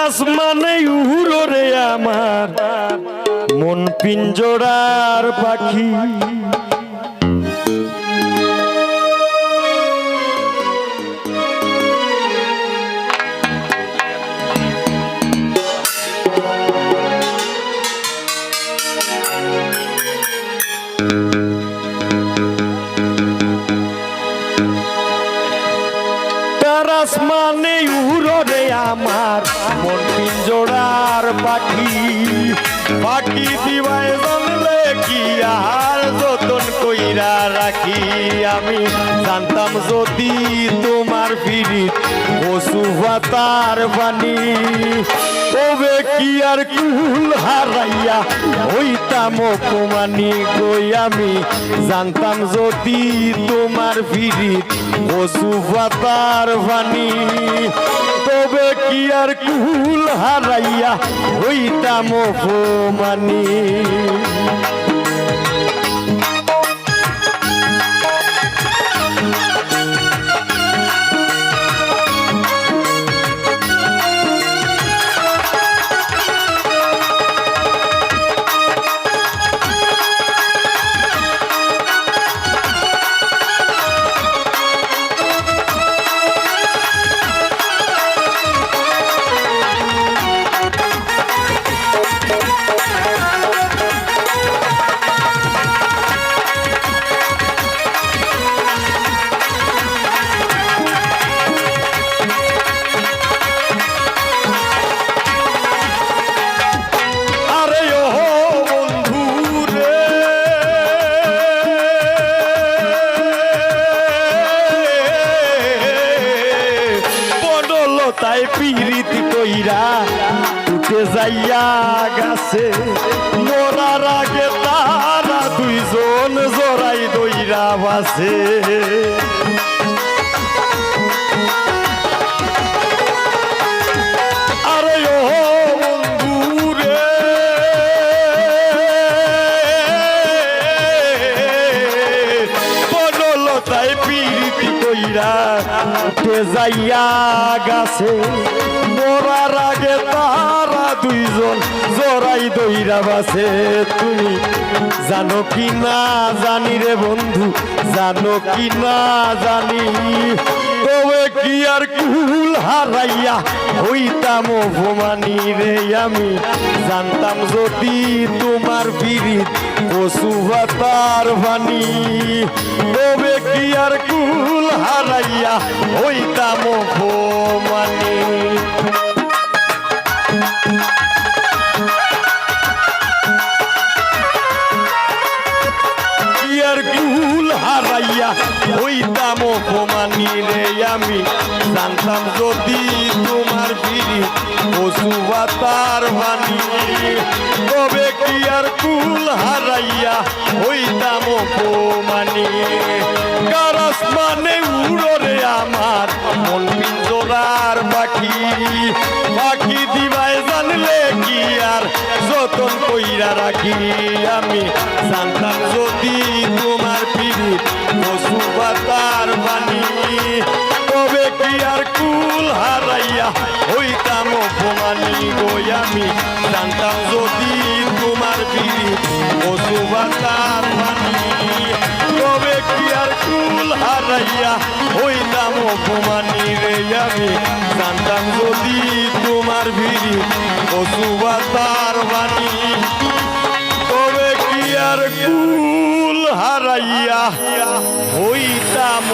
আসমানে উড়ে আমার মন পিঞ্জরার পাখি আসমানে উড়ে আমার মন পিঞ্জরার পাখি পাখি দিবাই জানলে কি আর যতন কইরা রাখি আমি জানতাম যদি তোমার পিরিত পশু পাতার বাণী তবে কি আর কুল হারাইয়া হইতাম অপমানি গই আমি জানতাম যদি তোমার পিরিত পশু পাতার বাণী তবে কি আর কুল হারাইয়া হইতাম অপমানি তাই পিরিতি কইরা উঠে যাইয়া গাছে মরার আগে তারা দুইজন জোড়াই দইরা বাসে আরে ও বন্ধুরে বনলতায় পিরিতি কইরা উঠে যাইয়া গাছে মরার আগে তারা দুইজন জোড়াই দইরা বাসে তুমি জানো কি না জানি রে বন্ধু জানো কি না জানি তবে কি আর কুল হারাইয়া হইতাম অপমানি রে আমি জানতাম যদি তোমার পিরিত পশু পাতার বাণী তবে কি আর কুল হারাইয়া হইতাম অপমানি হারাইয়া হইতাম অপমানি রে আমি জানতাম যদি তোমার পিরিত পশু পাতার বাণী তবে কি আর কুল হারাইয়া হইতাম অপমানি কার আসমানে উড়ে আমার মন পিঞ্জরার পাখি পাখি দিবাই জানলে কি আর যতন কইরা রাখি আমি জানতাম যদি তোমার পিরিত পশু পাতার বাণী তবে কি আর কুল হারাইয়া হইতাম অপমানি গই আমি জানতাম যদি তোমার পিরিত পশু পাতার বাণী তবে কি আর কুল হারাইয়া হইতাম অপমানি রে আমি জানতাম যদি তোমার পিরিত পশু পাতার বাণী তবে কি আর কুল হারাইয়া হইতাম